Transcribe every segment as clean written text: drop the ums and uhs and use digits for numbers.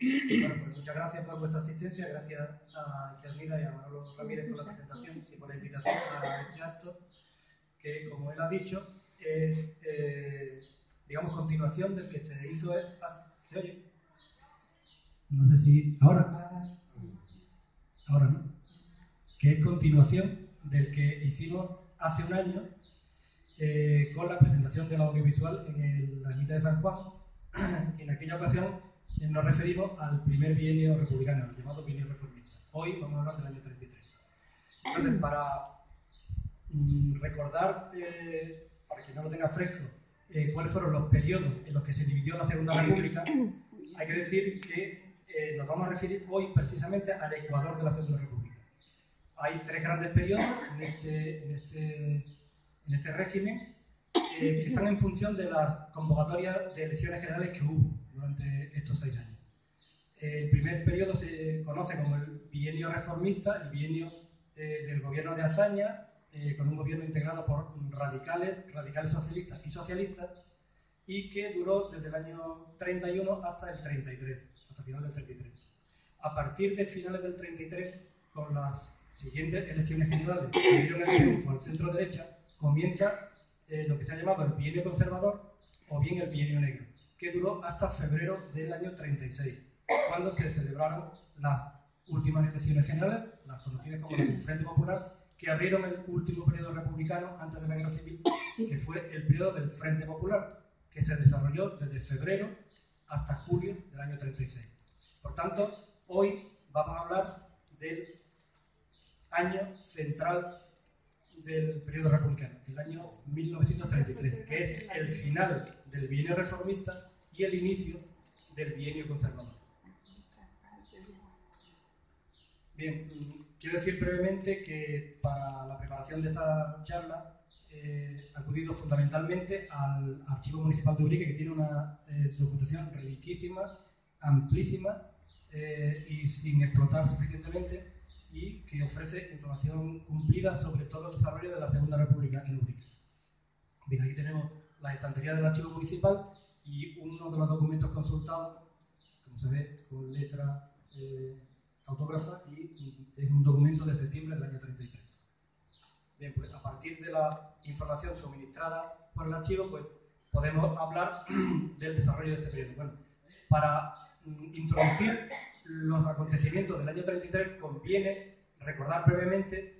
Bueno, pues muchas gracias por vuestra asistencia, gracias a Germina y a Manolo Ramírez por la presentación y por la invitación a este acto, que, como él ha dicho, es, digamos, continuación del que se hizo. ¿Se oye? No sé si... ¿Ahora? Ahora no. Que es continuación del que hicimos hace un año con la presentación del audiovisual en la ermita de San Juan. En aquella ocasión nos referimos al primer bienio republicano, el llamado bienio reformista. Hoy vamos a hablar del año 33. Entonces, para recordar, para quien no lo tenga fresco, cuáles fueron los periodos en los que se dividió la Segunda República, hay que decir que nos vamos a referir hoy precisamente al Ecuador de la Segunda República. Hay tres grandes periodos en este régimen que están en función de las convocatorias de elecciones generales que hubo durante estos 6 años. El primer periodo se conoce como el bienio reformista, el bienio del gobierno de Azaña, con un gobierno integrado por radicales socialistas y socialistas, y que duró desde el año 31 hasta el 33, hasta final del 33. A partir de finales del 33, con las siguientes elecciones generales que dieron el triunfo al centro derecha, comienza lo que se ha llamado el bienio conservador o bien el bienio negro, que duró hasta febrero del año 36, cuando se celebraron las últimas elecciones generales, las conocidas como las del Frente Popular, que abrieron el último periodo republicano antes de la Guerra Civil, que fue el periodo del Frente Popular, que se desarrolló desde febrero hasta julio del año 36. Por tanto, hoy vamos a hablar del año central del periodo republicano, el año 1933, que es el final del bienio reformista y el inicio del bienio conservador. Bien, quiero decir brevemente que para la preparación de esta charla he acudido fundamentalmente al Archivo Municipal de Ubrique, que tiene una documentación riquísima, amplísima y sin explotar suficientemente, y que ofrece información cumplida sobre todo el desarrollo de la Segunda República en Ubrique. Bien, aquí tenemos la estantería del Archivo Municipal y uno de los documentos consultados, como se ve, con letra autógrafa, y es un documento de septiembre del año 33. Bien, pues a partir de la información suministrada por el archivo, pues podemos hablar del desarrollo de este periodo. Bueno, para introducir los acontecimientos del año 33, conviene recordar brevemente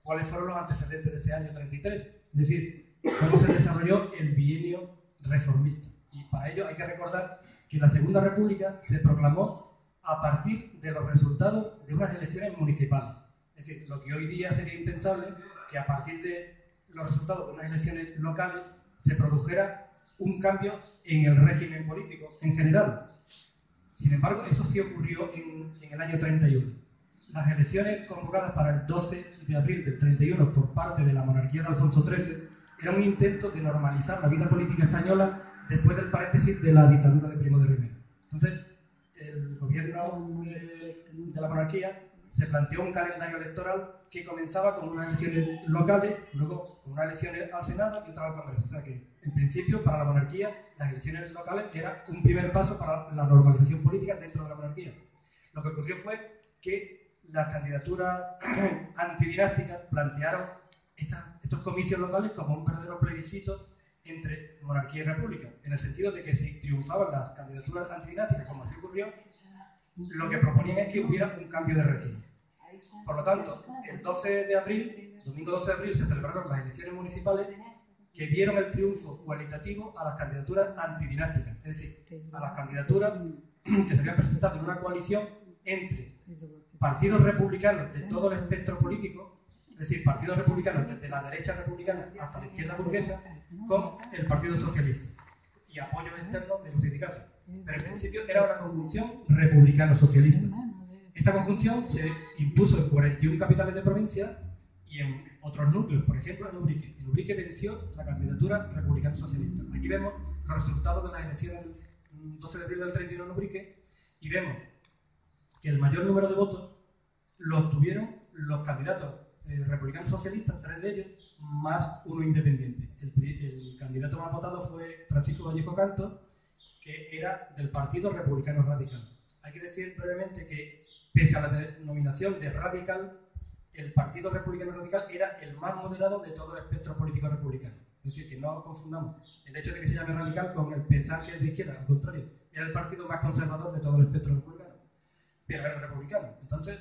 cuáles fueron los antecedentes de ese año 33, es decir, cómo se desarrolló el bienio reformista. Y para ello hay que recordar que la Segunda República se proclamó a partir de los resultados de unas elecciones municipales. Es decir, lo que hoy día sería impensable, que a partir de los resultados de unas elecciones locales se produjera un cambio en el régimen político en general. Sin embargo, eso sí ocurrió en el año 31. Las elecciones convocadas para el 12 de abril del 31 por parte de la monarquía de Alfonso XIII era un intento de normalizar la vida política española después del paréntesis de la dictadura de Primo de Rivera. Entonces, el gobierno de la monarquía se planteó un calendario electoral que comenzaba con unas elecciones locales, luego con unas elecciones al Senado y otras al Congreso. O sea que, en principio, para la monarquía, las elecciones locales eran un primer paso para la normalización política dentro de la monarquía. Lo que ocurrió fue que las candidaturas antidinásticas plantearon estos comicios locales como un verdadero plebiscito entre monarquía y república, en el sentido de que si triunfaban las candidaturas antidinásticas, como así ocurrió, lo que proponían es que hubiera un cambio de régimen. Por lo tanto, el 12 de abril, domingo 12 de abril, se celebraron las elecciones municipales que dieron el triunfo cualitativo a las candidaturas antidinásticas, es decir, a las candidaturas que se habían presentado en una coalición entre partidos republicanos de todo el espectro político, es decir, partidos republicanos desde la derecha republicana hasta la izquierda burguesa, con el Partido Socialista y apoyos externos de los sindicatos. Pero en principio era una conjunción republicano-socialista. Esta conjunción se impuso en 41 capitales de provincia y en otros núcleos, por ejemplo en Ubrique. En Ubrique venció la candidatura republicano-socialista. Aquí vemos los resultados de las elecciones del 12 de abril del 31 en Ubrique y vemos que el mayor número de votos lo obtuvieron los candidatos republicanos socialistas, 3 de ellos, más uno independiente. El candidato más votado fue Francisco Vallejo Canto, que era del Partido Republicano Radical. hay que decir brevemente que, pese a la denominación de radical, el Partido Republicano Radical era el más moderado de todo el espectro político republicano. Es decir, que no confundamos el hecho de que se llame radical con el pensar que es de izquierda. Al contrario, era el partido más conservador de todo el espectro republicano, pero era republicano. Entonces,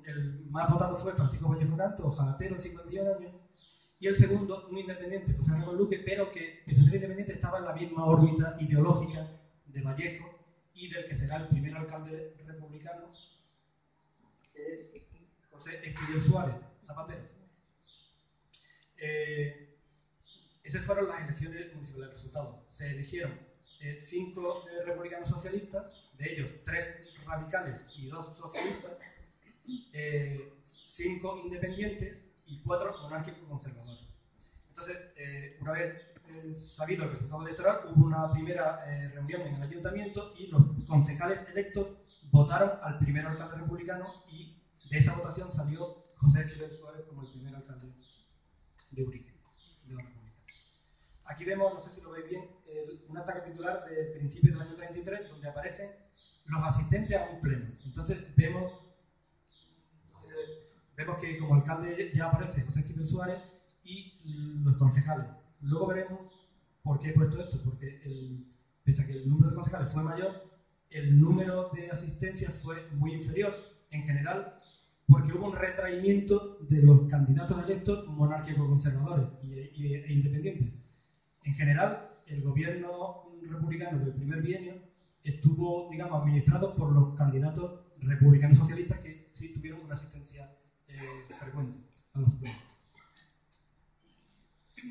el más votado fue Francisco Vallejo Canto, ojalatero, 51 años, y el segundo, un independiente, José Ramón Luque, pero que, pese a ser independiente, estaba en la misma órbita ideológica de Vallejo y del que será el primer alcalde republicano, que es José Esquivel Suárez, Zapatero. Esas fueron las elecciones municipales. El resultado: se eligieron 5 republicanos socialistas, de ellos 3 radicales y 2 socialistas, 5 independientes y 4 monárquicos conservadores. Entonces, una vez sabido el resultado electoral, hubo una primera reunión en el ayuntamiento y los concejales electos votaron al primer alcalde republicano, y de esa votación salió José Esquivel Suárez como el primer alcalde de Ubrique, de la República. Aquí vemos, no sé si lo veis bien, un acta capitular de principios del año 33, donde aparecen los asistentes a un pleno. Entonces vemos que como alcalde ya aparece José Esquivel Suárez y los concejales. Luego veremos por qué he puesto esto, porque pese a que el número de concejales fue mayor, el número de asistencias fue muy inferior, en general, porque hubo un retraimiento de los candidatos electos monárquicos conservadores e independientes. En general, el gobierno republicano del primer bienio estuvo, digamos, administrado por los candidatos republicanos socialistas, que sí tuvieron una asistencia frecuente a los plenos.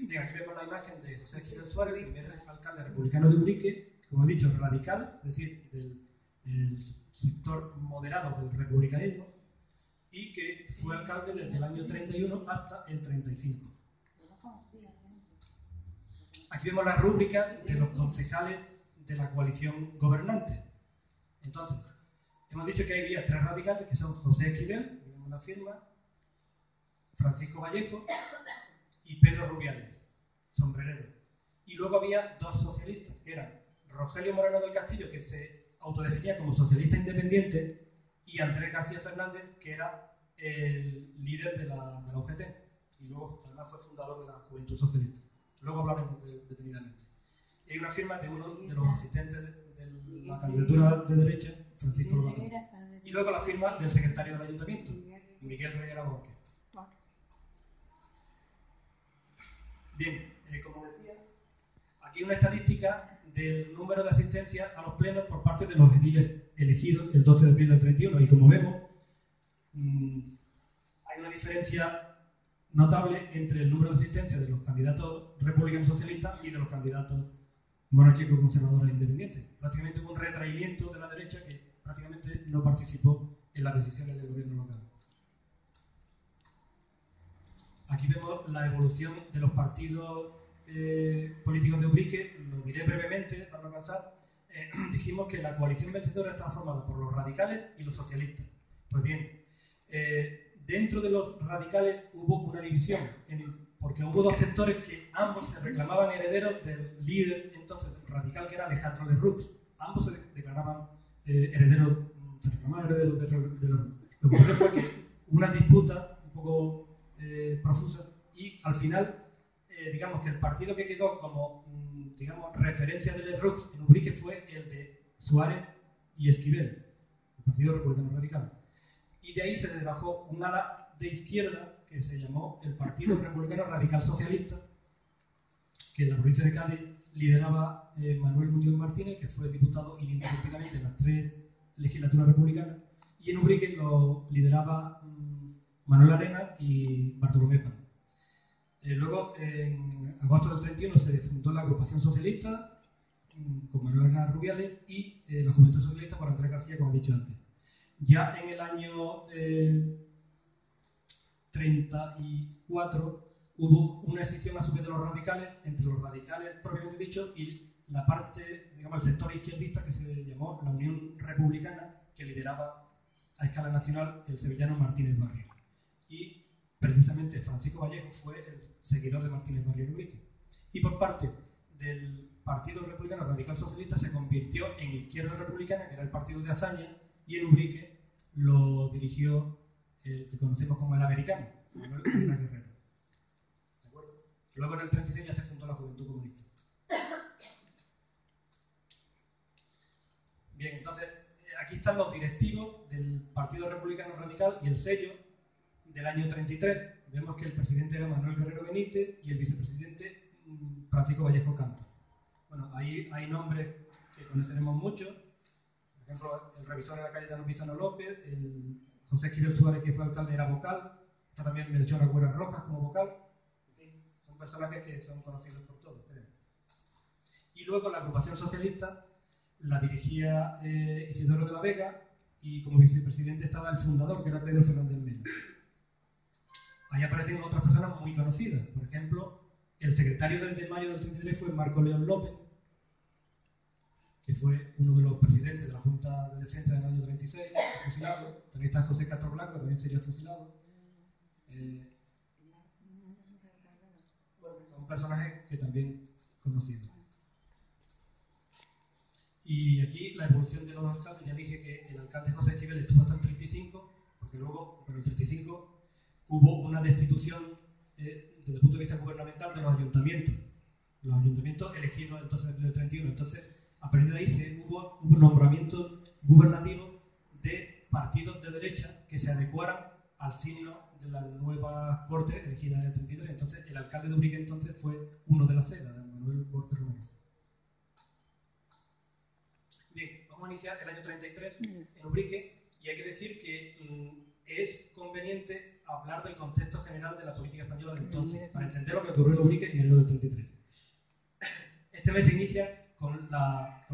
Bien, aquí vemos la imagen de José Esquivel Suárez, el primer alcalde republicano de Ubrique, como he dicho, radical, es decir, del sector moderado del republicanismo, y que fue alcalde desde el año 31 hasta el 35. Aquí vemos la rúbrica de los concejales de la coalición gobernante. Entonces, hemos dicho que había 3 radicales, que son José Esquivel, vemos la firma, Francisco Vallejo y Pedro Rubiales, sombrerero. Y luego había 2 socialistas, que eran Rogelio Moreno del Castillo, que se autodefinía como socialista independiente, y Andrés García Fernández, que era el líder de la UGT, y luego además fue fundador de la Juventud Socialista. Luego hablaremos detenidamente. Y hay una firma de uno de los asistentes de la candidatura de derecha, Francisco Lobato. Y luego la firma del secretario del ayuntamiento, Miguel Reguera Borges. Bien, como decía, aquí hay una estadística del número de asistencia a los plenos por parte de los ediles elegidos el 12 de abril del 31, y como vemos, hay una diferencia notable entre el número de asistencia de los candidatos republicanos socialistas y de los candidatos monárquicos conservadores e independientes. Prácticamente hubo un retraimiento de la derecha, que prácticamente no participó en las decisiones del gobierno local. Aquí vemos la evolución de los partidos políticos de Ubrique. Lo diré brevemente para no cansar. Dijimos que la coalición vencedora estaba formada por los radicales y los socialistas. Pues bien, dentro de los radicales hubo una división, porque hubo 2 sectores que ambos se reclamaban herederos del líder entonces radical, que era Alejandro Lerroux. Ambos se declaraban herederos, se reclamaban herederos de Lerroux. Lo que ocurrió fue que una disputa un poco profusa, y al final, digamos que el partido que quedó como digamos, referencia de Lerroux en Ubrique fue el de Suárez y Esquivel, el Partido Republicano Radical. Y de ahí se desbajó un ala de izquierda que se llamó el Partido Republicano Radical Socialista, que en la provincia de Cádiz lideraba Manuel Muñoz Martínez, que fue diputado ininterrumpidamente en las 3 legislaturas republicanas, y en Ubrique lo lideraba Manuel Arena y Bartolomé Paz. Luego, en agosto del 31, se fundó la agrupación socialista con Manuel Arena Rubiales y la Juventud Socialista por Andrés García, como he dicho antes. Ya en el año 34 hubo una escisión a su vez de los radicales, entre los radicales propiamente dicho y la parte, digamos, el sector izquierdista, que se llamó la Unión Republicana, que lideraba a escala nacional el sevillano Martínez Barrio. Y precisamente Francisco Vallejo fue el seguidor de Martínez Barrio en Ubrique. Y por parte del Partido Republicano Radical Socialista se convirtió en Izquierda Republicana, que era el partido de Azaña, y en Ubrique lo dirigió el que conocemos como el americano, Manuel Guerrero. ¿De acuerdo? Luego en el 36 ya se fundó la Juventud Comunista. Bien, entonces aquí están los directivos del Partido Republicano Radical y el sello del año 33. Vemos que el presidente era Manuel Guerrero Benítez y el vicepresidente Francisco Vallejo Canto. Bueno, ahí hay nombres que conoceremos mucho. Por ejemplo, el revisor era Cayetano Pizano López, el José Esquivel Suárez, que fue alcalde, era vocal. Está también Melchor Agüera Rojas como vocal. En fin, son personajes que son conocidos por todos, creo. Y luego la agrupación socialista la dirigía Isidoro de la Vega y como vicepresidente estaba el fundador, que era Pedro Fernández Mena. Ahí aparecen otras personas muy conocidas. Por ejemplo, el secretario desde mayo del 33 fue Marco León López, que fue uno de los presidentes de la Junta de Defensa del año 36, fusilado. También está José Castro Blanco, que también sería fusilado. Bueno, son personajes que también conocidos. Y aquí la evolución de los alcaldes, ya dije que el alcalde José Esquivel estuvo hasta el 35, porque luego, pero el 35, hubo una destitución desde el punto de vista gubernamental de los ayuntamientos. Los ayuntamientos elegidos entonces en el 31. Entonces, a partir de ahí hubo nombramientos gubernativos de partidos de derecha que se adecuaran al signo de las nuevas cortes elegidas en el 33. Entonces, el alcalde de Ubrique entonces fue uno de la CEDA, de Manuel Borges Romero. Bien, vamos a iniciar el año 33 en Ubrique y hay que decir que es conveniente hablar del contexto general de la política española de entonces, para entender lo que ocurrió en Ubrique en enero del 33. Este mes se inicia con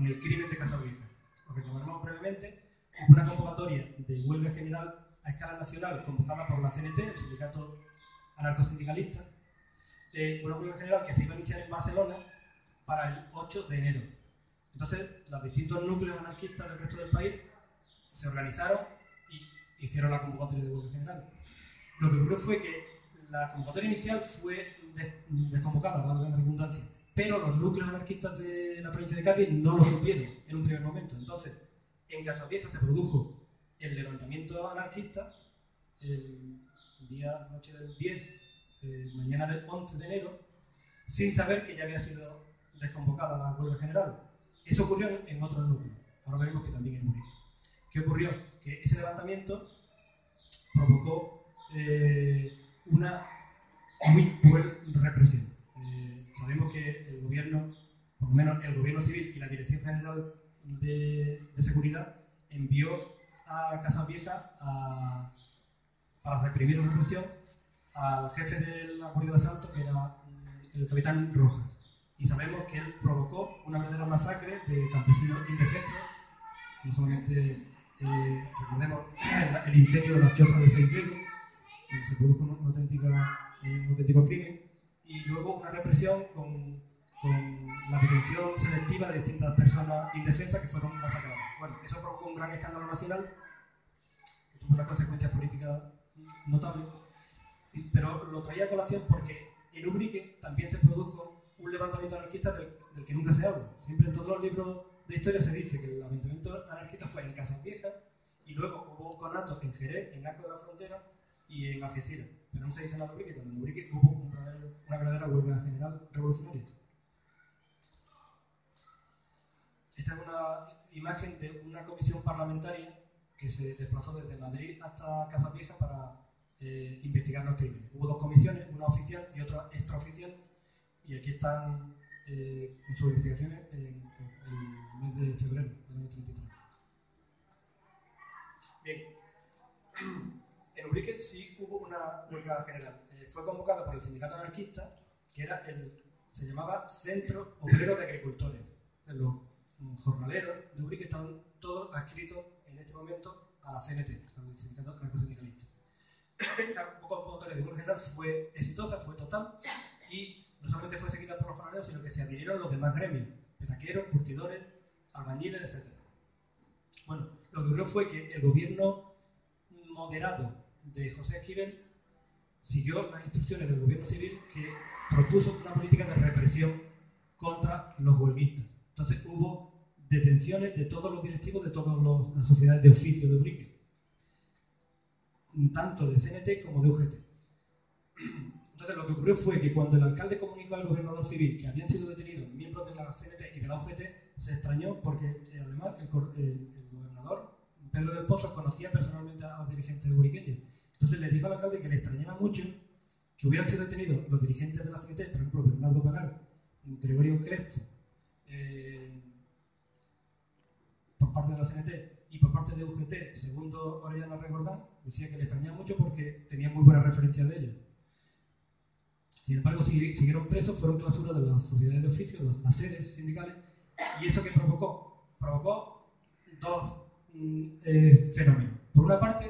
el crimen de Casavieja. Lo recordaremos brevemente. Hubo una convocatoria de huelga general a escala nacional convocada por la CNT, el sindicato anarcosindicalista, una huelga general que se iba a iniciar en Barcelona para el 8 de enero. Entonces, los distintos núcleos anarquistas del resto del país se organizaron y hicieron la convocatoria de huelga general. Lo que ocurrió fue que la convocatoria inicial fue desconvocada, valga la redundancia, pero los núcleos anarquistas de la provincia de Cádiz no lo supieron en un primer momento. Entonces, en Casavieja se produjo el levantamiento anarquista el noche del 10, mañana del 11 de enero, sin saber que ya había sido desconvocada la huelga general. Eso ocurrió en otros núcleos. Ahora veremos que también en Ubrique. ¿Qué ocurrió? Que ese levantamiento provocó una muy cruel represión. Sabemos que el gobierno, por lo menos el gobierno civil y la Dirección General de Seguridad, envió a Casavieja para reprimir la represión al jefe de la Guardia de Asalto, que era el capitán Rojas. Y sabemos que él provocó una verdadera masacre de campesinos indefensos. No solamente recordemos el incendio de las chozas de Seitero, donde se produjo un auténtico crimen, y luego una represión con la detención selectiva de distintas personas indefensas que fueron masacradas. Bueno, eso provocó un gran escándalo nacional, que tuvo unas consecuencias políticas notables, pero lo traía a colación porque en Ubrique también se produjo un levantamiento anarquista del que nunca se habla. Siempre en todos los libros de historia se dice que el levantamiento anarquista fue en Casavieja y luego hubo conatos en Jerez, en Arco de la Frontera y en Algeciras. Pero no se dice nada de Ubrique, cuando en Ubrique hubo una verdadera huelga general revolucionaria. Esta es una imagen de una comisión parlamentaria que se desplazó desde Madrid hasta Casavieja para investigar los crímenes. Hubo dos comisiones, una oficial y otra extraoficial, y aquí están en sus investigaciones en el mes de febrero del año 33. Bien, en Ubrique sí hubo una huelga general. Fue convocada por el sindicato anarquista, que era se llamaba Centro Obrero de Agricultores. Los jornaleros de Ubrique estaban todos adscritos en este momento a la CNT, al sindicato anarcosindicalista. Esa convocatoria de huelga general fue exitosa, fue total, y no solamente fue seguida por los jornaleros, sino que se adhirieron los demás gremios, petaqueros, curtidores, albañiles, etc. Bueno, lo que ocurrió fue que el gobierno moderado de José Esquivel siguió las instrucciones del gobierno civil, que propuso una política de represión contra los huelguistas. Entonces hubo detenciones de todos los directivos de todas las sociedades de oficio de Ubrique, tanto de CNT como de UGT. Entonces lo que ocurrió fue que cuando el alcalde comunicó al gobernador civil que habían sido detenidos miembros de la CNT y de la UGT, se extrañó porque además el gobernador Pedro del Pozo conocía personalmente a los dirigentes ubriqueños. Entonces le dijo al alcalde que le extrañaba mucho que hubieran sido detenidos los dirigentes de la CNT, por ejemplo Bernardo Canal, Gregorio Crespo, por parte de la CNT, y por parte de UGT, segundo Orellana Regordán, decía que le extrañaba mucho porque tenía muy buenas referencias de ellos. Sin embargo, siguieron presos, fueron clausuradas las sociedades de oficio, las sedes sindicales, y eso que provocó dos fenómenos. Por una parte,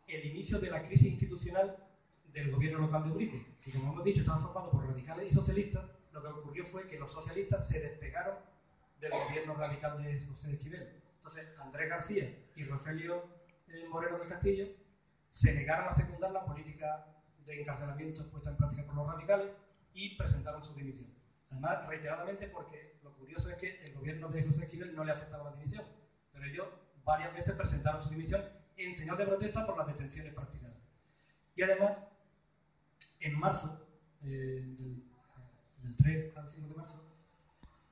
el inicio de la crisis institucional del gobierno local de Ubrique, que como hemos dicho estaba formado por radicales y socialistas. Lo que ocurrió fue que los socialistas se despegaron del gobierno radical de José Esquivel. Entonces, Andrés García y Rogelio Moreno del Castillo se negaron a secundar la política de encarcelamiento puesta en práctica por los radicales y presentaron su dimisión. Además, reiteradamente, porque lo curioso es que el gobierno de José Esquivel no le aceptaba la dimisión, pero ellos varias veces presentaron su dimisión en señal de protesta por las detenciones practicadas. Y además, en marzo, del 3 al 5 de marzo,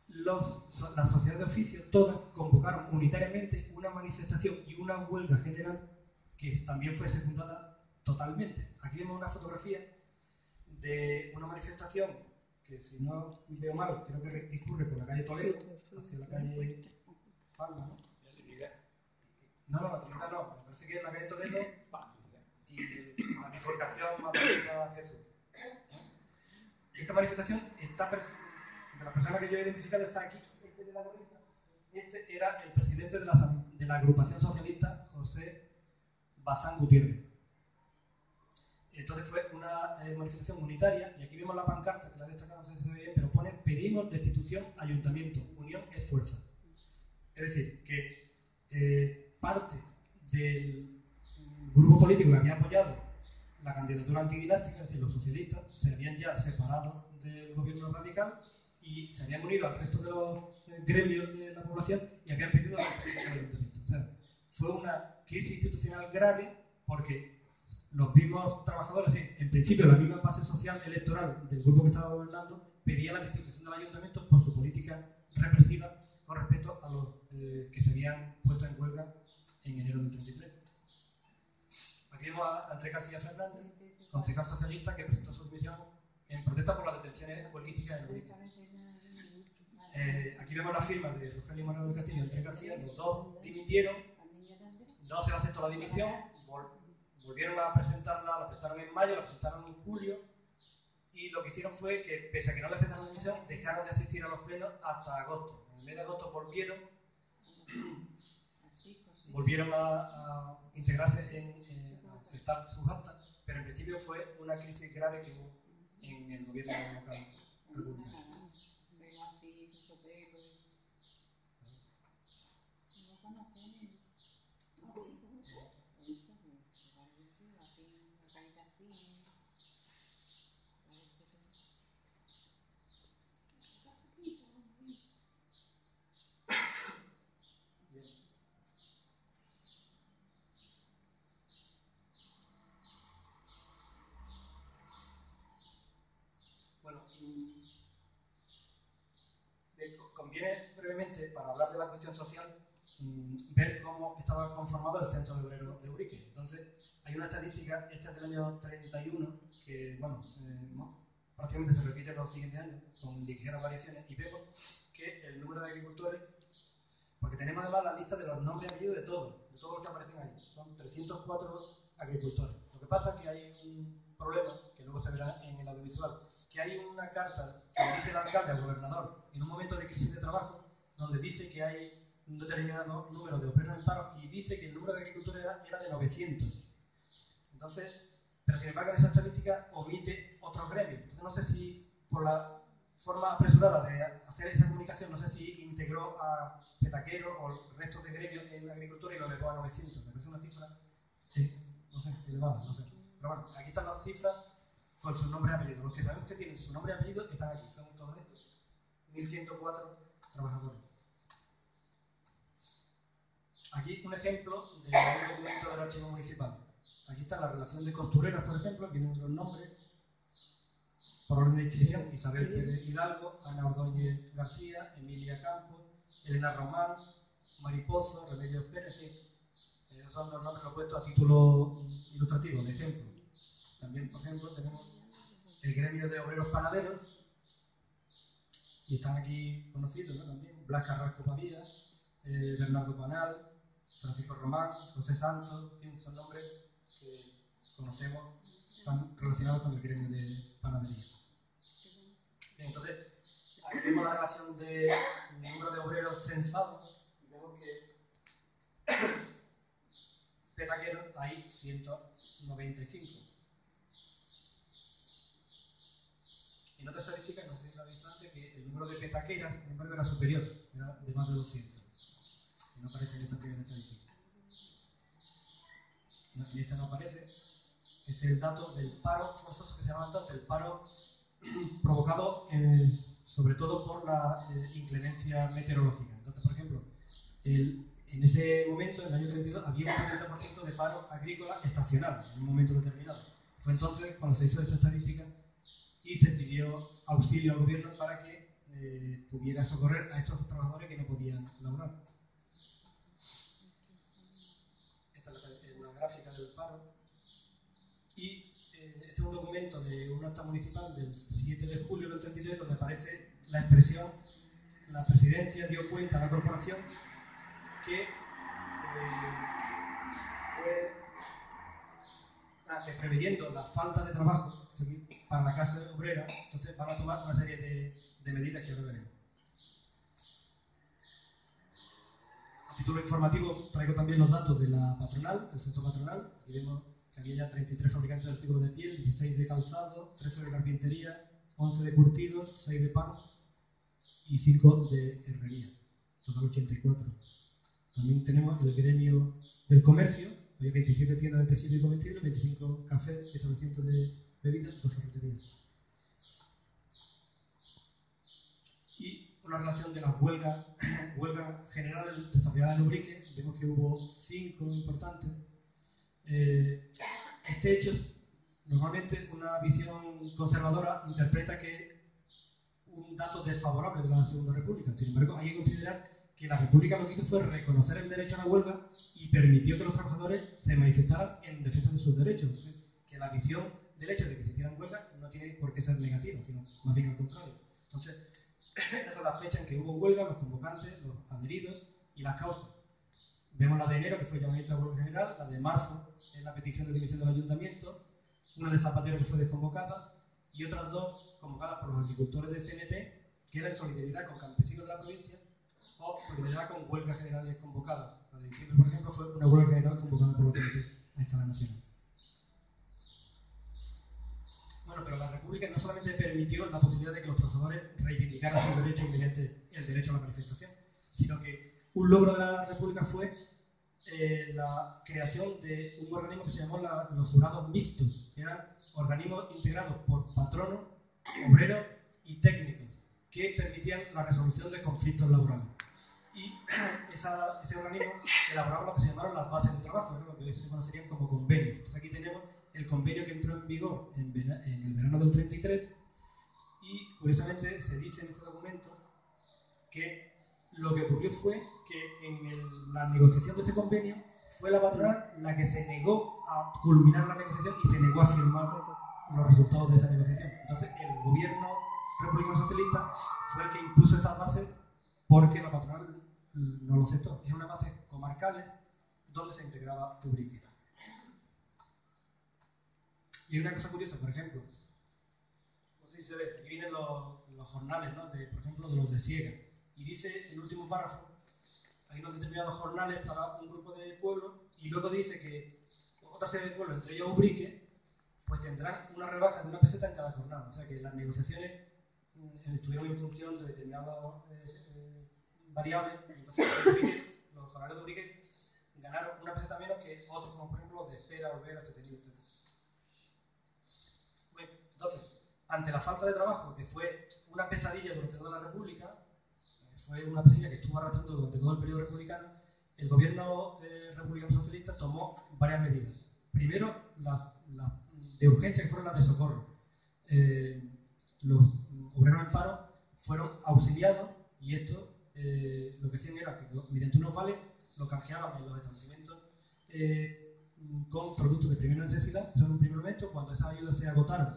las sociedades de oficio todas convocaron unitariamente una manifestación y una huelga general que también fue secundada totalmente. Aquí vemos una fotografía de una manifestación que, si no veo mal, creo que discurre por la calle Toledo hacia la calle Palma, ¿no? No, la Trinidad no, me parece que es la calle Toledo y la bifurcación Magdalena Jesús. Esta manifestación está, de la persona que yo he identificado está aquí, este de la gorrita. Este era el presidente de la agrupación socialista, José Bazán Gutiérrez. Entonces fue una manifestación unitaria, y aquí vemos la pancarta, que la he destacado, no sé si se ve bien, pero pone: pedimos destitución, ayuntamiento, unión es fuerza. Es decir, que parte del grupo político que había apoyado la candidatura antidinástica, es decir, los socialistas, se habían ya separado del gobierno radical y se habían unido al resto de los gremios de la población y habían pedido la destitución del ayuntamiento. O sea, fue una crisis institucional grave porque los mismos trabajadores, en principio la misma base social electoral del grupo que estaba gobernando, pedía la destitución del ayuntamiento por su política represiva con respecto a los que se habían puesto en huelga en enero del 33. Aquí vemos a Andrés García Fernández, concejal socialista, que presentó su dimisión en protesta por las detenciones huelguísticas en Ubrique. Aquí vemos la firma de Rogelio Moreno del Castillo y Andrés García. Los dos dimitieron, no se aceptó la dimisión, volvieron a presentarla, la presentaron en mayo, la presentaron en julio, y lo que hicieron fue que, pese a que no le aceptaron la dimisión, dejaron de asistir a los plenos hasta agosto. En el mes de agosto volvieron a integrarse a aceptar sus actas, pero en principio fue una crisis grave que hubo en el gobierno local republicano. Conviene brevemente, para hablar de la cuestión social, ver cómo estaba conformado el censo de obreros de Ubrique. Entonces, hay una estadística, esta es del año 31, que, bueno, prácticamente se repite en los siguientes años, con ligeras variaciones, y vemos que el número de agricultores, porque tenemos además la lista de los nombres y apellidos de todos los que aparecen ahí, son 304 agricultores. Lo que pasa es que hay un problema, que luego se verá en el audiovisual, que hay una carta que dirige el alcalde al gobernador en un momento de crisis de trabajo, donde dice que hay un determinado número de obreros en paro y dice que el número de agricultores era de 900. Entonces, pero sin embargo en esa estadística omite otros gremios. Entonces no sé si por la forma apresurada de hacer esa comunicación, no sé si integró a petaqueros o restos de gremios en la agricultura y lo elevó a 900. Me parece una cifra, no sé, elevada, no sé. Pero bueno, aquí están las cifras con sus nombres y apellidos. Los que sabemos que tienen su nombre y apellido están aquí, son todos estos. 1104 trabajadores. Aquí un ejemplo de un documento del archivo municipal. Aquí está la relación de costureras, por ejemplo, vienen los nombres por orden de inscripción: Isabel Pérez Hidalgo, Ana Ordóñez García, Emilia Campos, Elena Román, Mariposo, Remedios Pérez, en fin. Esos son los nombres que los he puesto a título ilustrativo, de ejemplo. También, por ejemplo, tenemos el gremio de obreros panaderos, y están aquí conocidos, ¿no? También Blas Carrasco Pavía, Bernardo Panal, Francisco Román, José Santos, en fin, son nombres que conocemos, están relacionados con el gremio de panadería. Bien, entonces, aquí vemos la relación de número de obreros censados, y vemos que petaqueros hay 195. En otra estadística, no sé si lo habéis visto antes, que el número de petaqueras, sin embargo, era superior, era de más de 200. Y no aparece en esta primera estadística. No, en esta no aparece. Este es el dato del paro forzoso, que se llama entonces el paro provocado sobre todo por la inclemencia meteorológica. Entonces, por ejemplo, en ese momento, en el año 32, había un 70% de paro agrícola estacional, en un momento determinado. Fue entonces cuando se hizo esta estadística y se pidió auxilio al gobierno para que pudiera socorrer a estos trabajadores que no podían laborar. Esta es la gráfica del paro. Y este es un documento de un acta municipal del 7 de julio del 33, donde aparece la expresión: la presidencia dio cuenta a la corporación que preveyendo la falta de trabajo para la clase obrera, entonces van a tomar una serie de medidas que ahora veremos. A título informativo traigo también los datos de la patronal, del censo patronal. Aquí vemos que había ya 33 fabricantes de artículos de piel, 16 de calzado, 13 de carpintería, 11 de curtido, 6 de pan y 5 de herrería. Total 84. También tenemos el gremio del comercio. Había 27 tiendas de tejido y comestibles, 25 cafés, establecimientos de bebidas, 2 ferreterías. Y una relación de las huelgas generales desarrolladas en Ubrique. Vemos que hubo 5 importantes. Este hecho, normalmente una visión conservadora interpreta que un dato desfavorable de la Segunda República. Sin embargo, hay que considerar que la República lo que hizo fue reconocer el derecho a la huelga y permitió que los trabajadores se manifestaran en defensa de sus derechos. Es decir, que la visión del hecho de que existieran huelgas no tiene por qué ser negativa, sino más bien al contrario. Entonces, esa es la fecha en que hubo huelga, los convocantes, los adheridos y las causas. Vemos la de enero, que fue llamamiento a huelga general; la de marzo es la petición de dimisión del ayuntamiento; una de Zapatero, que fue desconvocada, y otras 2 convocadas por los agricultores de CNT, que era en solidaridad con campesinos de la provincia o solidaridad con huelgas generales convocadas. La de diciembre, por ejemplo, fue una huelga general convocada por la CNT a escala nacional. Bueno, pero la República no solamente permitió la posibilidad de que los trabajadores reivindicaran sus derechos mediante el derecho a la manifestación, sino que un logro de la República fue la creación de un organismo que se llamó los jurados mixtos, que eran organismos integrados por patronos, obreros y técnicos, que permitían la resolución de conflictos laborales. Y ese organismo elaboraba lo que se llamaron las bases de trabajo, ¿no? Lo que hoy se conocerían como convenios. Entonces aquí tenemos el convenio que entró en vigor en el verano del 33, y curiosamente se dice en este documento que lo que ocurrió fue que en la negociación de este convenio fue la patronal la que se negó a culminar la negociación y se negó a firmar los resultados de esa negociación. Entonces el gobierno republicano socialista fue el que impuso estas bases porque la patronal no lo aceptó. Es una base comarcales donde se integraba Ubrique. Y hay una cosa curiosa, por ejemplo, no sé si se ve, aquí vienen los jornales, ¿no? Por ejemplo, de los de Siega. Y dice el último párrafo, hay unos determinados jornales para un grupo de pueblos, y luego dice que otra serie de pueblos, entre ellos Ubrique, pues tendrán una rebaja de 1 peseta en cada jornal. O sea que las negociaciones estuvieron en función de determinadas variables, y entonces los jornales de Ubrique ganaron 1 peseta menos que otros, como por ejemplo los de Espera, Olvera, Setenil, etc. Bueno, entonces, ante la falta de trabajo, que fue una pesadilla durante toda la República, fue una pesadilla que estuvo arrastrando durante todo el periodo republicano, el gobierno republicano socialista tomó varias medidas. Primero, de urgencia, que fueron las de socorro. Los obreros en paro fueron auxiliados y esto lo que hacían era que mediante unos vales lo canjeaban en los establecimientos con productos de primera necesidad. Eso en un primer momento. Cuando esas ayudas se agotaron,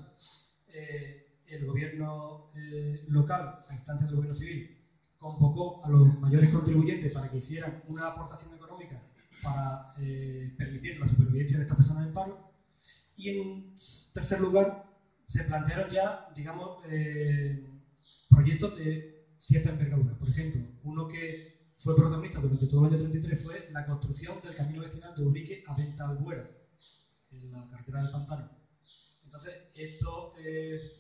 el gobierno local, a instancias del gobierno civil, convocó a los mayores contribuyentes para que hicieran una aportación económica para permitir la supervivencia de estas personas en paro. Y en tercer lugar, se plantearon ya, digamos, proyectos de cierta envergadura. Por ejemplo, uno que fue protagonista durante todo el año 33 fue la construcción del camino vecinal de Ubrique a Venta Albuera, en la carretera del Pantano. Entonces, esto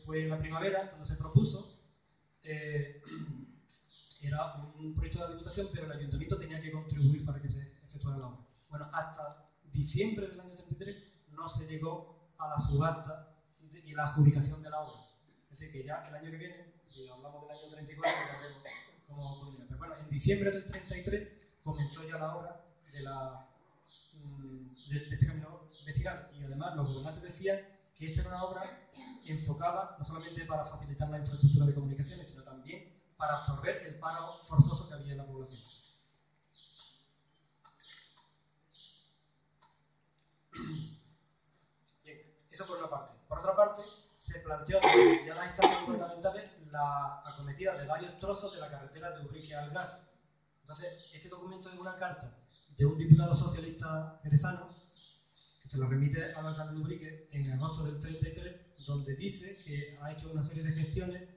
fue en la primavera cuando se propuso. Era un proyecto de la Diputación, pero el Ayuntamiento tenía que contribuir para que se efectuara la obra. Bueno, hasta diciembre del año 33 no se llegó a la subasta y la adjudicación de la obra. Es decir, que ya el año que viene, si hablamos del año 34, ya veremos cómo culmina. Pero bueno, en diciembre del 33 comenzó ya la obra de este camino vecinal. Y además los gobernantes decían que esta era una obra enfocada no solamente para facilitar la infraestructura de comunicaciones, sino también para absorber el paro forzoso que había en la población. Bien, eso por una parte. Por otra parte, se planteó desde ya las instancias gubernamentales la acometida de varios trozos de la carretera de Ubrique a Algar. Entonces, este documento es una carta de un diputado socialista jerezano que se lo remite al alcalde de Ubrique en agosto del 33, donde dice que ha hecho una serie de gestiones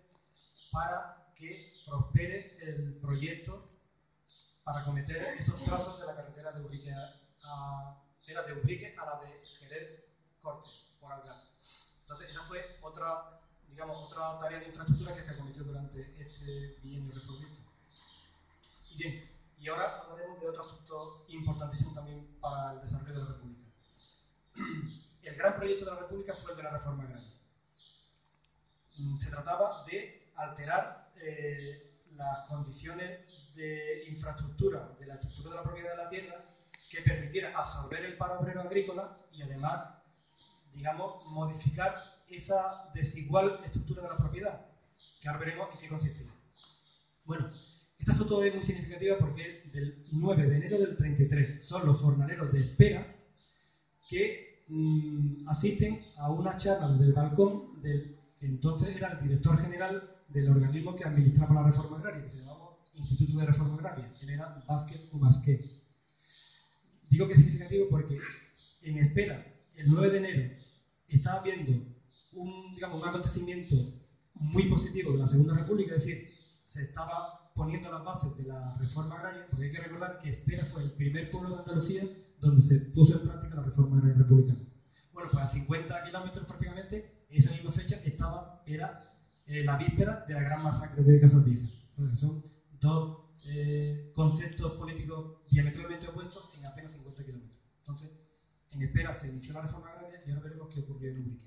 para que prospere el proyecto para acometer esos trozos de la carretera de Ubrique era de Ubrique a la de Jerez Corte, por Algar. Entonces, esa fue otra, digamos, otra tarea de infraestructura que se acometió durante este bienio reformista. Y bien, y ahora hablaremos de otro asunto importantísimo también para el desarrollo de la República. El gran proyecto de la República fue el de la reforma agraria. Se trataba de alterar las condiciones de infraestructura, de la estructura de la propiedad de la tierra, que permitiera absorber el paro obrero agrícola y además, digamos, modificar esa desigual estructura de la propiedad, que ahora veremos en qué consistía. Bueno, esta foto es muy significativa porque del 9 de enero del 33 son los jornaleros de espera que asisten a una charla desde el balcón del que entonces era el director general del organismo que administraba la reforma agraria, que se llamaba Instituto de Reforma Agraria. Él era Vázquez Umasqué. Digo que es significativo porque en espera, el 9 de enero, estaba viendo un acontecimiento muy positivo de la Segunda República, es decir, se estaba poniendo las bases de la reforma agraria, porque hay que recordar que Espera fue el primer pueblo de Andalucía donde se puso en práctica la reforma agraria republicana. Bueno, pues a 50 kilómetros prácticamente, esa misma fecha era la víspera de la gran masacre de Casas Viejas. Son dos conceptos políticos diametralmente opuestos en apenas 50 kilómetros. Entonces, en Espera se inició la reforma agraria y ahora veremos qué ocurrió en Ubrique.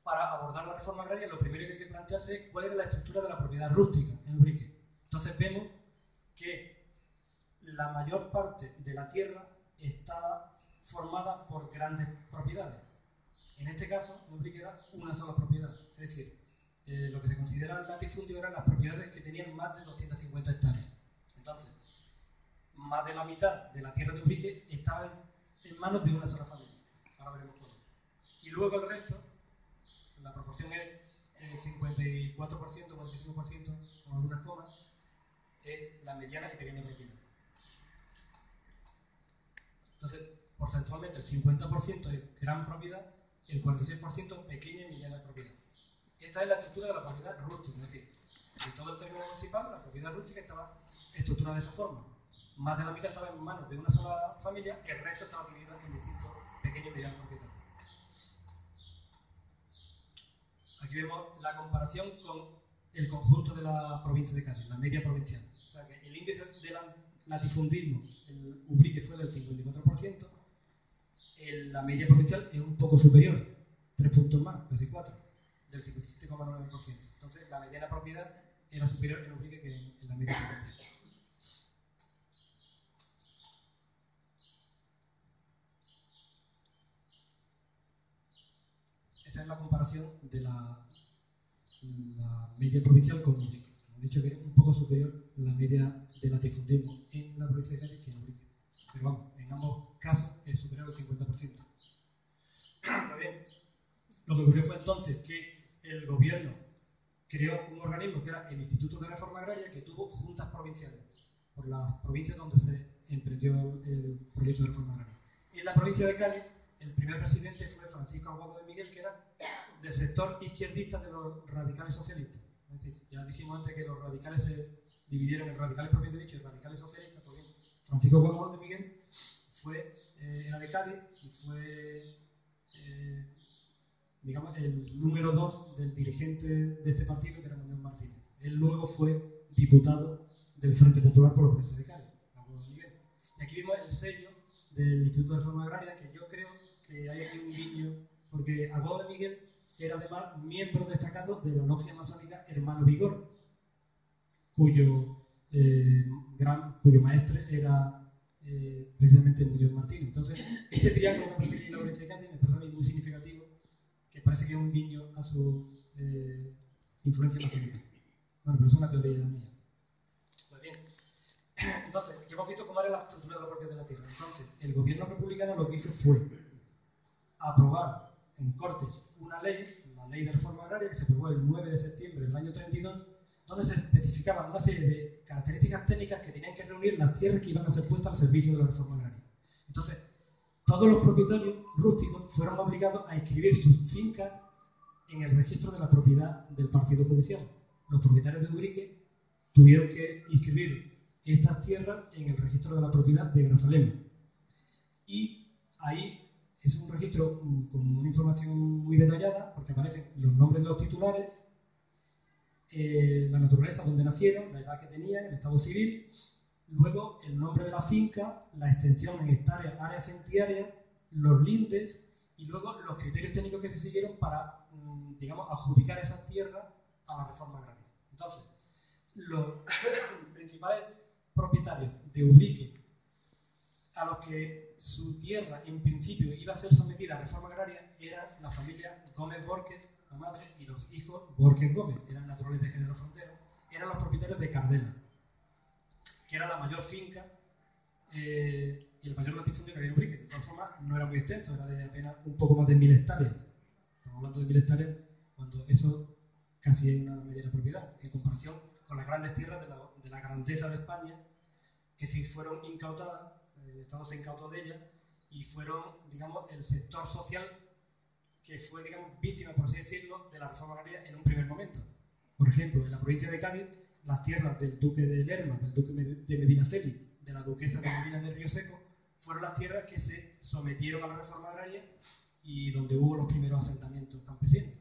Para abordar la reforma agraria, lo primero que hay que plantearse es cuál era la estructura de la propiedad rústica en Ubrique. Entonces vemos que la mayor parte de la tierra estaba formada por grandes propiedades. En este caso, en Ubrique era una sola propiedad. Es decir, lo que se considera latifundio eran las propiedades que tenían más de 250 hectáreas. Entonces, más de la mitad de la tierra de Ubrique estaba en manos de una sola familia. Ahora veremos cómo. Y luego el resto, la proporción es 54%, 45%, con algunas comas, es la mediana y pequeña propiedad. Entonces, porcentualmente el 50% es gran propiedad, el 46% pequeña y mediana propiedad. Esta es la estructura de la propiedad rústica, es decir, en todo el término municipal la propiedad rústica estaba estructurada de esa forma. Más de la mitad estaba en manos de una sola familia, el resto estaba dividido en distintos pequeños y medianos propietarios. Aquí vemos la comparación con el conjunto de la provincia de Cádiz, la media provincial. O sea que el índice de latifundismo, el Ubrique fue del 54%, la media provincial es un poco superior, 3 puntos más, casi 4, del 57,9%. Entonces la mediana propiedad era superior en Ubrique que en la media provincial. esta es la comparación de la media provincial con Ubrique. Hemos dicho que es un poco superior la media de latifundismo en la provincia de Cádiz que en Ubrique. Pero vamos, en ambos casos es superior al 50%. Muy bien. Lo que ocurrió fue entonces que el gobierno creó un organismo que era el Instituto de Reforma Agraria, que tuvo juntas provinciales por las provincias donde se emprendió el proyecto de reforma agraria. En la provincia de Cádiz, el primer presidente fue Francisco Aguado de Miguel, que era del sector izquierdista de los radicales socialistas. Es decir, ya dijimos antes que los radicales se dividieron en radicales propiamente dicho y radicales socialistas. Pues bien, Francisco Aguado de Miguel era de Cádiz y fue digamos, el número 2 del dirigente de este partido, que era Muñoz Martínez. Él luego fue diputado del Frente Popular por la provincia de Cádiz, Aguado de Miguel. Y aquí vemos el sello del Instituto de Reforma Agraria, que yo creo que hay aquí un guiño, porque Aguado de Miguel era además miembro destacado de la logia masónica Hermano Vigor, cuyo maestre era precisamente Muñoz Martínez. Entonces, este triángulo que aparece aquí en la provincia de Cádiz me parece a mí muy significativo, que parece que es un guiño a su influencia masónica. Bueno, pero es una teoría mía. Pues bien, entonces, ya hemos visto cómo era la estructura de la propiedad de la tierra. Entonces, el gobierno republicano lo que hizo fue aprobar en Cortes una ley, la Ley de Reforma Agraria, que se aprobó el 9 de septiembre del año 32, donde se especificaban una serie de características técnicas que tenían que reunir las tierras que iban a ser puestas al servicio de la reforma agraria. Entonces, todos los propietarios rústicos fueron obligados a inscribir sus fincas en el registro de la propiedad del partido judicial. Los propietarios de Ubrique tuvieron que inscribir estas tierras en el registro de la propiedad de Grazalema. Y ahí es un registro con una información muy detallada, porque aparecen los nombres de los titulares, la naturaleza donde nacieron, la edad que tenían, el estado civil, luego el nombre de la finca, la extensión en hectáreas, áreas centiáreas, los lindes y luego los criterios técnicos que se siguieron para, digamos, adjudicar esas tierras a la reforma agraria. Entonces, los principales propietarios de Ubrique, a los que su tierra en principio iba a ser sometida a reforma agraria, eran la familia Gómez Borges, la madre, y los hijos Borges Gómez, eran naturales de Jerez de la Frontera, eran los propietarios de Cardela, que era la mayor finca y el mayor latifundio que había en Ubrique. De todas formas, no era muy extenso, era de apenas un poco más de 1000 hectáreas. Estamos hablando de 1000 hectáreas cuando eso casi es una mediana propiedad, en comparación con las grandes tierras de la grandeza de España, que sí fueron incautadas, el Estado se incautó de ellas, y fueron, digamos, el sector social que fue, digamos, víctima, por así decirlo, de la reforma agraria en un primer momento. Por ejemplo, en la provincia de Cádiz, las tierras del duque de Lerma, del duque de Medinaceli, de la duquesa de Medina del Río Seco, fueron las tierras que se sometieron a la reforma agraria y donde hubo los primeros asentamientos campesinos.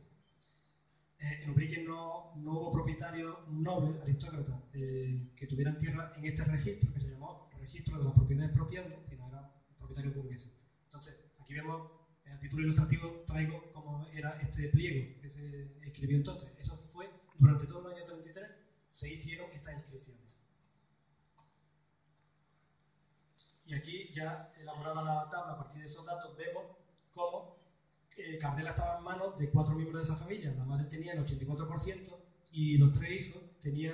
En Ubrique no hubo propietarios nobles, aristócratas, que tuvieran tierra en este registro, que se llamó Registro de la Propiedad Expropiable, sino eran propietarios burgueses. Entonces, aquí vemos, a título ilustrativo, traigo cómo era este pliego que se escribió entonces. Eso fue durante todo el año 33, se hicieron estas inscripciones. Y aquí, ya elaborada la tabla, a partir de esos datos, vemos cómo Cardela estaba en manos de 4 miembros de esa familia. La madre tenía el 84% y los 3 hijos tenían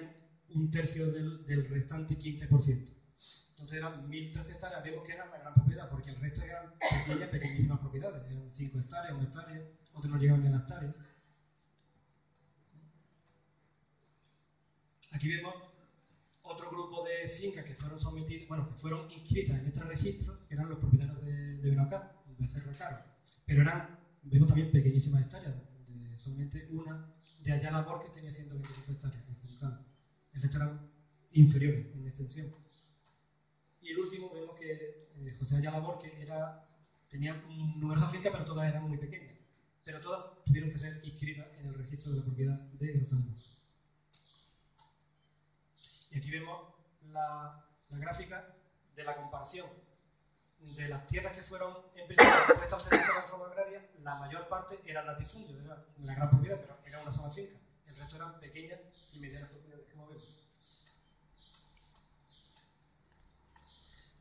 un tercio del restante 15%. Entonces eran 1003 hectáreas, vemos que eran la gran propiedad, porque el resto eran pequeñísimas propiedades. Eran 5 hectáreas, 1 hectárea, otros no llegaban ni a la hectárea. Aquí vemos otro grupo de fincas que fueron sometidas, bueno, que fueron inscritas en este registro, que eran los propietarios de Benocá, Becerra Caro. Pero vemos también pequeñísimas hectáreas, solamente una de Ayala Borges tenía 125 hectáreas, el Juncal. El resto eran inferiores en extensión. Y el último, vemos que José Ayala Borges tenía numerosas fincas, pero todas eran muy pequeñas. Pero todas tuvieron que ser inscritas en el registro de la propiedad de Grazalema. Y aquí vemos la gráfica de la comparación de las tierras que fueron en principio puestas al servicio de la reforma agraria. La mayor parte era latifundio, era la gran propiedad, pero era una sola finca. El resto eran pequeñas y medianas propiedades, como vemos.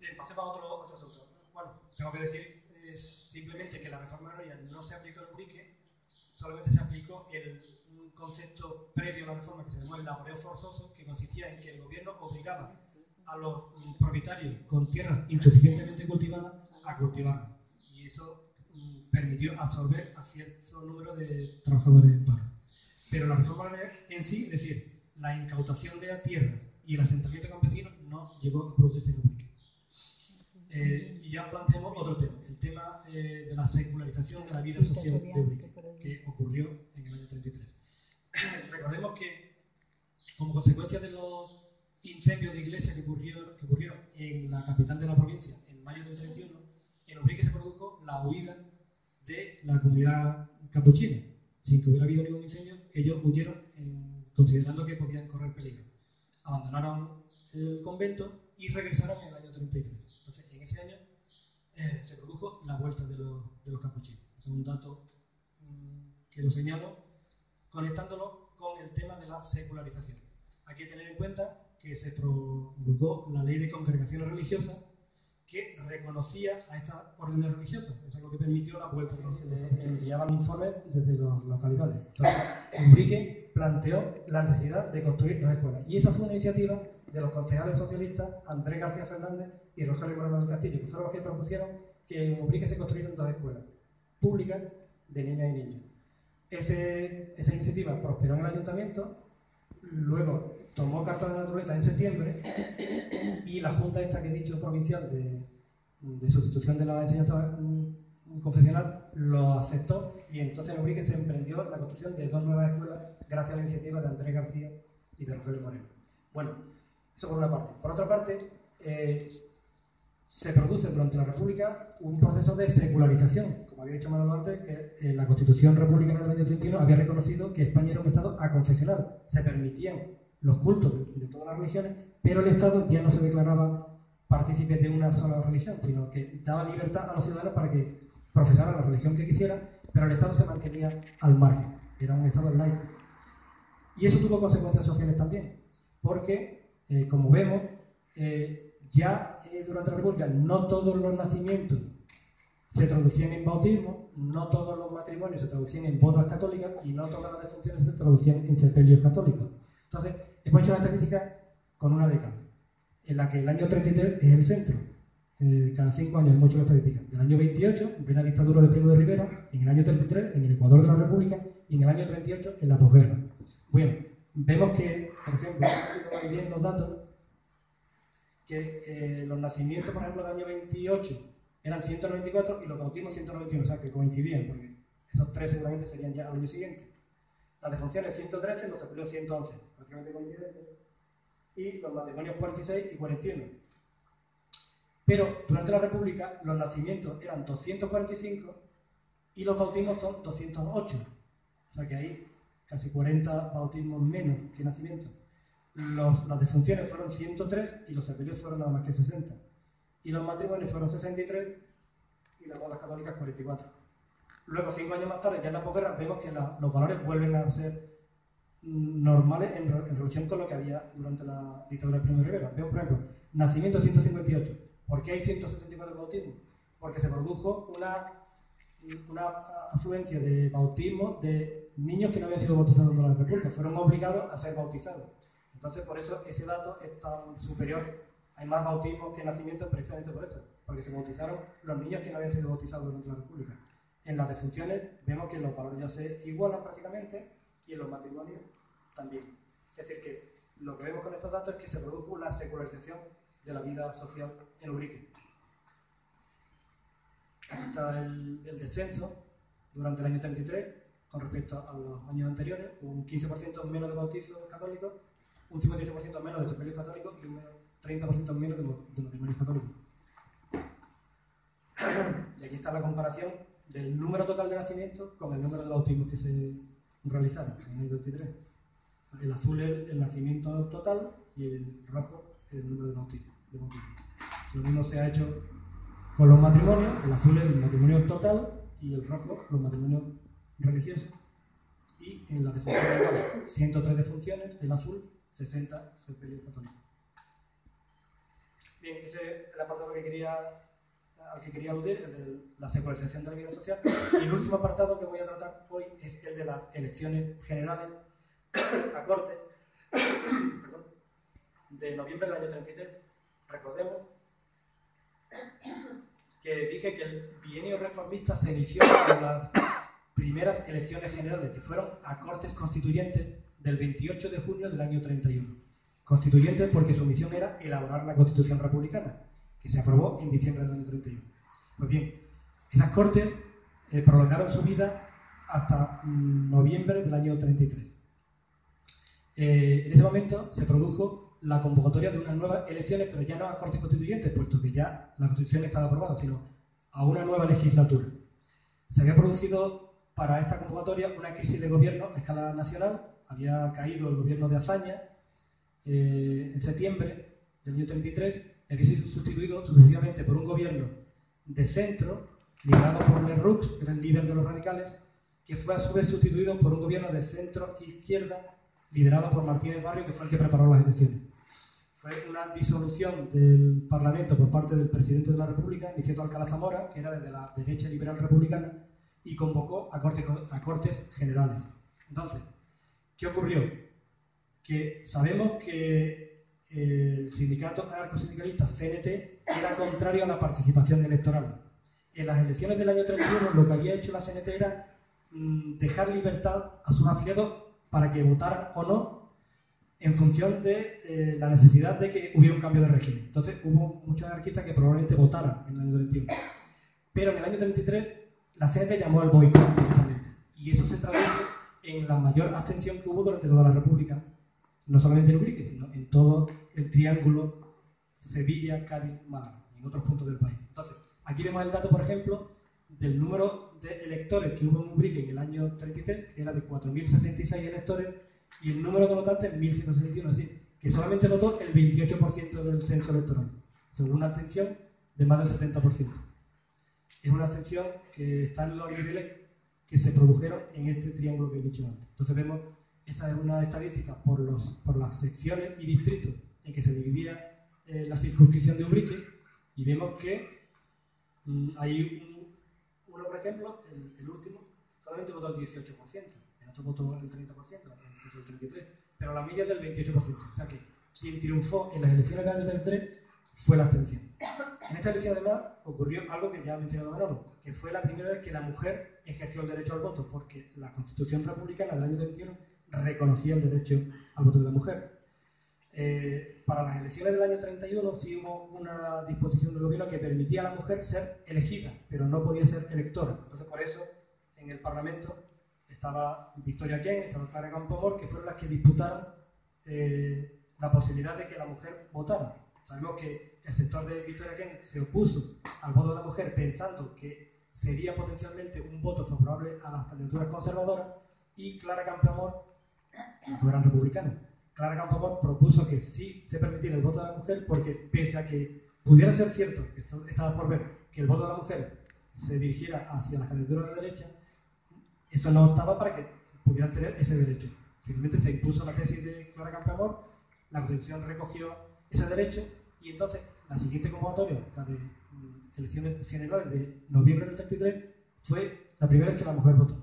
Bien, pasemos a otro asunto. Bueno, tengo que decir simplemente que la reforma agraria no se aplicó en Ubrique, solamente se aplicó un concepto previo a la reforma que se llamó el laboreo forzoso, que consistía en que el gobierno obligaba a los propietarios con tierras insuficientemente cultivadas a cultivarlas. Y eso permitió absorber a cierto número de trabajadores en paro. Pero la reforma en sí, es decir, la incautación de la tierra y el asentamiento campesino no llegó a producirse en Ubrique. Y ya planteamos otro tema, el tema de la secularización de la vida social de Ubrique, que ocurrió en el año 33. Recordemos que, como consecuencia de los incendios de iglesias que ocurrieron en la capital de la provincia en mayo del 31, en Ubrique se produjo la huida de la comunidad capuchina. Sin que hubiera habido ningún incendio, ellos huyeron considerando que podían correr peligro. Abandonaron el convento y regresaron en el año 33. Entonces, en ese año se produjo la vuelta de los capuchinos. Es un dato que lo señalo conectándolo con el tema de la secularización. Hay que tener en cuenta que se promulgó la ley de congregaciones religiosas que reconocía a estas órdenes religiosas. Eso es lo que permitió la vuelta de los capuchinos. Enviaban informes desde las localidades. Entonces, Ubrique planteó la necesidad de construir 2 escuelas. Y esa fue una iniciativa de los concejales socialistas Andrés García Fernández y Rogelio Moreno del Castillo, que fueron los que propusieron que en Ubrique se construyeran 2 escuelas públicas de niñas y niños. Esa iniciativa prosperó en el ayuntamiento, luego tomó carta de la naturaleza en septiembre y la junta esta que he dicho provincial de sustitución de la enseñanza confesional lo aceptó y entonces en Ubrique se emprendió la construcción de 2 nuevas escuelas gracias a la iniciativa de Andrés García y de Rogelio Moreno. Bueno, eso por una parte. Por otra parte, se produce durante la República un proceso de secularización. Como había dicho Manolo antes, que la Constitución Republicana del año 31 había reconocido que España era un Estado aconfesional. Se permitían los cultos de todas las religiones, pero el Estado ya no se declaraba partícipe de una sola religión, sino que daba libertad a los ciudadanos para que profesaran la religión que quisieran, pero el Estado se mantenía al margen. Era un Estado laico. Y eso tuvo consecuencias sociales también, porque, como vemos, durante la República no todos los nacimientos se traducían en bautismo, no todos los matrimonios se traducían en bodas católicas y no todas las defunciones se traducían en sepelios católicos. Entonces, hemos hecho una estadística con una década, en la que el año 33 es el centro. Cada 5 años hemos hecho la estadística. Del año 28, en plena dictadura de Primo de Rivera, en el año 33, en el Ecuador de la República, y en el año 38, en la posguerra. Bueno, vemos que, por ejemplo, si bien los datos, que los nacimientos, por ejemplo, del año 28 eran 194 y los bautismos 191, o sea, que coincidían, porque esos 3 seguramente serían ya al año siguiente. Las defunciones 113, los sepelios 111, prácticamente coincidentes, y los matrimonios 46 y 41. Pero durante la República los nacimientos eran 245 y los bautismos son 208, o sea que hay casi 40 bautismos menos que nacimientos. Las defunciones fueron 103 y los sepelios fueron nada más que 60. Y los matrimonios fueron 63 y las bodas católicas 44. Luego, 5 años más tarde, ya en la posguerra, vemos que los valores vuelven a ser normales en relación con lo que había durante la dictadura de Primo de Rivera. Vemos, por ejemplo, nacimiento 158. ¿Por qué hay 174 bautismos? Porque se produjo una afluencia de bautismo de niños que no habían sido bautizados en la República. Fueron obligados a ser bautizados. Entonces, por eso ese dato es tan superior. Hay más bautismos que nacimientos precisamente por esto, porque se bautizaron los niños que no habían sido bautizados durante la República. En las defunciones vemos que los valores ya se igualan prácticamente y en los matrimonios también. Es decir, que lo que vemos con estos datos es que se produjo la secularización de la vida social en Ubrique. Aquí está el descenso durante el año 33 con respecto a los años anteriores, un 15% menos de bautizos católicos, un 58% menos de sepelios católicos y un 30% menos de matrimonios católicos. Y aquí está la comparación del número total de nacimientos con el número de bautismos que se realizaron en el año 23. El azul es el nacimiento total y el rojo el número de bautismos. Lo mismo se ha hecho con los matrimonios. El azul es el matrimonio total y el rojo los matrimonios religiosos. Y en las defunciones, 103 defunciones, el azul, 60 sepelios católicos. Bien, ese es el apartado que quería al que quería aludir, el de la secularización de la vida social. Y el último apartado que voy a tratar hoy es el de las elecciones generales a Cortes de noviembre del año 33. Recordemos que dije que el bienio reformista se inició con las primeras elecciones generales, que fueron a Cortes Constituyentes del 28 de junio del año 31. Constituyentes porque su misión era elaborar la Constitución republicana, que se aprobó en diciembre del año 31. Pues bien, esas Cortes prolongaron su vida hasta noviembre del año 33. En ese momento se produjo la convocatoria de unas nuevas elecciones, pero ya no a Cortes Constituyentes, puesto que ya la Constitución estaba aprobada, sino a una nueva legislatura. Se había producido para esta convocatoria una crisis de gobierno a escala nacional. Había caído el gobierno de Azaña en septiembre del año 33, y había sido sustituido sucesivamente por un gobierno de centro, liderado por Lerroux, que era el líder de los radicales, que fue a su vez sustituido por un gobierno de centro-izquierda, liderado por Martínez Barrio, que fue el que preparó las elecciones. Fue una disolución del Parlamento por parte del presidente de la República, Niceto Alcalá Zamora, que era desde la derecha liberal republicana, y convocó a Cortes Generales. Entonces, ¿qué ocurrió? Que sabemos que el sindicato anarcosindicalista CNT era contrario a la participación electoral. En las elecciones del año 31 lo que había hecho la CNT era dejar libertad a sus afiliados para que votaran o no en función de la necesidad de que hubiera un cambio de régimen. Entonces hubo muchos anarquistas que probablemente votaran en el año 31. Pero en el año 33 la CNT llamó al boicot directamente. Y eso se tradujo en la mayor abstención que hubo durante toda la República. No solamente en Ubrique, sino en todo el triángulo Sevilla, Cádiz, Málaga y en otros puntos del país. Entonces, aquí vemos el dato, por ejemplo, del número de electores que hubo en Ubrique en el año 33, que era de 4.066 electores, y el número de votantes 1.161, es decir, que solamente votó el 28% del censo electoral, según una abstención de más del 70%. Es una abstención que está en los niveles que se produjeron en este triángulo que he dicho antes. Entonces vemos, esta es una estadística por las secciones y distritos en que se dividía la circunscripción de Ubrique, y vemos que hay uno, por ejemplo, el último, solamente votó el 18%, el otro votó el 30%, el otro el 33%, pero la media es del 28%. O sea que quien triunfó en las elecciones del año 33 fue la abstención. En esta elección, además, ocurrió algo que ya ha mencionado Manolo, que fue la primera vez que la mujer ejerció el derecho al voto, porque la Constitución republicana del año 31 reconocía el derecho al voto de la mujer. Para las elecciones del año 31 sí hubo una disposición del gobierno que permitía a la mujer ser elegida, pero no podía ser electora. Entonces, por eso, en el Parlamento estaba Victoria Kent, estaba Clara Campoamor, que fueron las que disputaron la posibilidad de que la mujer votara. Sabemos que el sector de Victoria Kent se opuso al voto de la mujer pensando que sería potencialmente un voto favorable a las candidaturas conservadoras, y Clara Campoamor, no eran republicanos, Clara Campoamor propuso que sí se permitiera el voto de la mujer, porque pese a que pudiera ser cierto, esto estaba por ver, que el voto de la mujer se dirigiera hacia las candidaturas de derecha, eso no estaba para que pudieran tener ese derecho. Finalmente se impuso la tesis de Clara Campoamor, la Constitución recogió ese derecho, y entonces la siguiente convocatoria, la de elecciones generales de noviembre del 33, fue la primera vez que la mujer votó.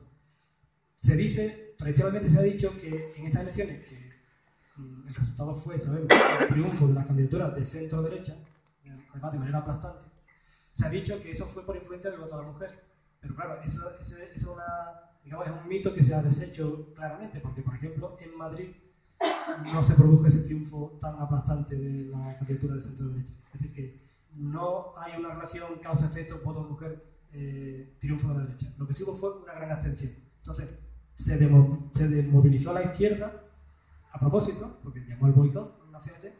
Se dice, tradicionalmente se ha dicho que en estas elecciones, que el resultado fue, sabemos, el triunfo de las candidaturas de centro-derecha, además de manera aplastante, se ha dicho que eso fue por influencia del voto de la mujer. Pero claro, eso es un mito que se ha deshecho claramente, porque, por ejemplo, en Madrid no se produjo ese triunfo tan aplastante de la candidatura de centro-derecha. Es decir, que no hay una relación causa-efecto, voto de mujer, triunfo de la derecha. Lo que sí hubo fue una gran abstención. Entonces, se desmovilizó a la izquierda, a propósito, porque llamó al boicot en la CNT,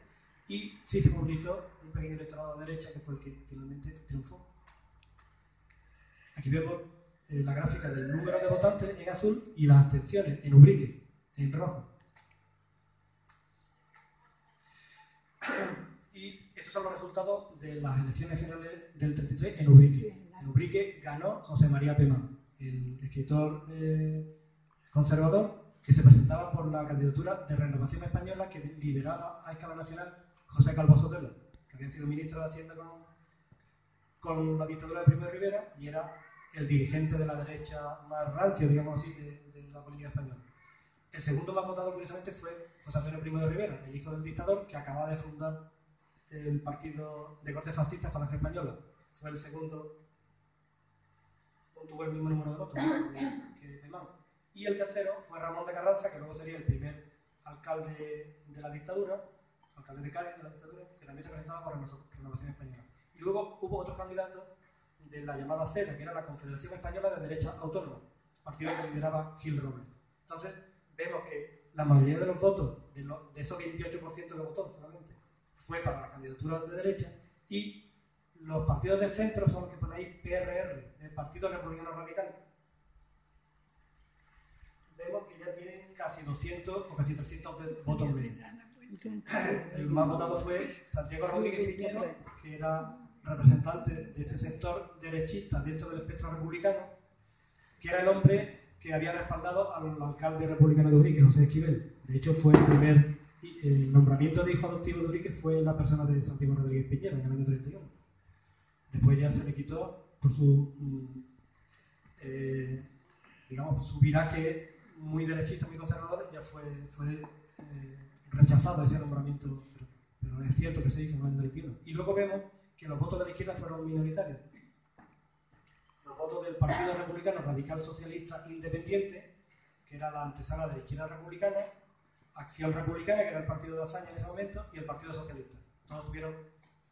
y sí se movilizó un pequeño electorado de derecha, que fue el que finalmente triunfó. Aquí vemos la gráfica del número de votantes en azul y las abstenciones en Ubrique, en rojo. Y estos son los resultados de las elecciones generales del 33 en Ubrique. En Ubrique ganó José María Pemán, el escritor conservador que se presentaba por la candidatura de Renovación Española, que lideraba a escala nacional José Calvo Sotelo, que había sido ministro de Hacienda con la dictadura de Primo de Rivera y era el dirigente de la derecha más rancia, digamos así, de la política española. El segundo más votado, curiosamente, fue José Antonio Primo de Rivera, el hijo del dictador, que acababa de fundar el partido de corte fascista Falange Española. Fue el segundo, tuvo el mismo número de votos que Memán. Y el tercero fue Ramón de Carranza, que luego sería el primer alcalde de la dictadura, alcalde de Cádiz de la dictadura, que también se presentaba por Renovación Española. Y luego hubo otros candidatos de la llamada CEDA, que era la Confederación Española de Derecha Autónoma, partido que lideraba Gil Robles. Entonces, vemos que la mayoría de los votos, de esos 28% que votó solamente, fue para las candidaturas de derecha, y los partidos de centro son los que ponen ahí PRR, el Partido Republicano Radical. Vemos que ya tienen casi 200 o casi 300 votos menos. El más votado fue Santiago Rodríguez Piñero, que era representante de ese sector derechista dentro del espectro republicano, que era el hombre que había respaldado al alcalde republicano de Ubrique, José Esquivel. De hecho, fue el primer nombramiento de hijo adoptivo de Ubrique, fue la persona de Santiago Rodríguez Piñero en el año 31. Después ya se le quitó por su, digamos, por su viraje muy derechista, muy conservador, ya fue rechazado ese nombramiento, pero es cierto que se hizo en el año 31. Y luego vemos que los votos de la izquierda fueron minoritarios. Los votos del Partido Republicano Radical Socialista Independiente, que era la antesala de la izquierda republicana, Acción Republicana, que era el partido de Azaña en ese momento, y el Partido Socialista. Todos tuvieron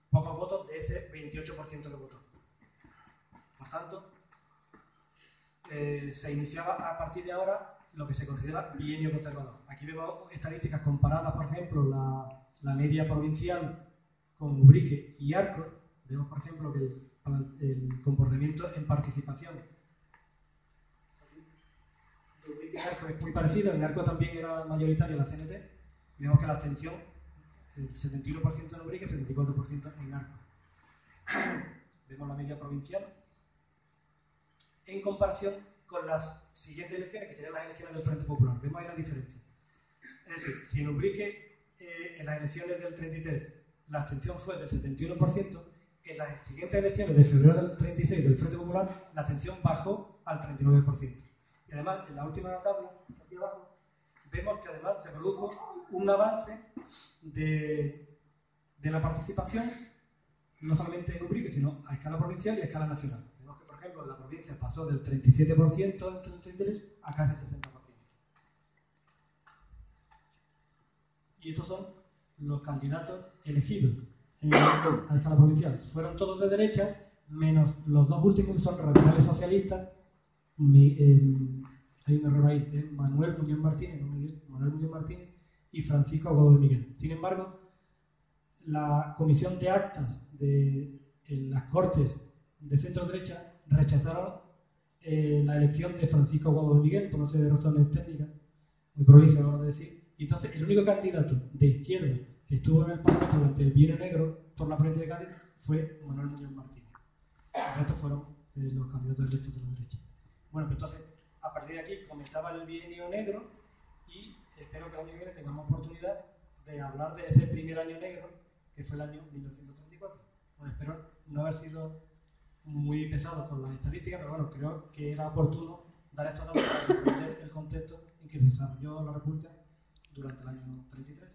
pocos votos de ese 28% que votó. Por tanto, se iniciaba a partir de ahora lo que se considera bienio conservador. Aquí vemos estadísticas comparadas, por ejemplo, la media provincial con Ubrique y Arcos. Vemos, por ejemplo, que el comportamiento en participación de Ubrique y Arcos es muy parecido. En Arcos también era mayoritaria la CNT. Vemos que la abstención, el 71% en Ubrique, el 74% en Arcos. Vemos la media provincial en comparación con las siguientes elecciones, que serían las elecciones del Frente Popular. Vemos ahí la diferencia. Es decir, si en Ubrique, en las elecciones del 33, la abstención fue del 71%, en las siguientes elecciones de febrero del 36 del Frente Popular, la abstención bajó al 39%. Y además, en la última tabla, aquí abajo, vemos que además se produjo un avance de la participación, no solamente en Ubrique, sino a escala provincial y a escala nacional. Vemos que, por ejemplo, en la provincia pasó del 37% en 33 a casi el 60%. Y estos son los candidatos elegidos a escala provincial. Fueron todos de derecha, menos los dos últimos que son radicales socialistas. Hay un error ahí, es Manuel Muñoz Martínez, no Miguel, Manuel Muñoz Martínez y Francisco Aguado de Miguel. Sin embargo, la comisión de actas de las Cortes de centro-derecha rechazaron la elección de Francisco Aguado de Miguel por una serie de razones técnicas, muy prolijas ahora de decir. Y entonces el único candidato de izquierda que estuvo en el Parlamento durante el Bienio Negro por la provincia de Cádiz fue Manuel Muñoz Martínez. El resto fueron los candidatos electos de la derecha. Bueno, pues entonces, a partir de aquí comenzaba el Bienio Negro y espero que el año que viene tengamos oportunidad de hablar de ese primer año negro, que fue el año 1934. Bueno, espero no haber sido muy pesado con las estadísticas, pero bueno, creo que era oportuno dar estos datos para comprender el contexto en que se desarrolló la República durante el año 33.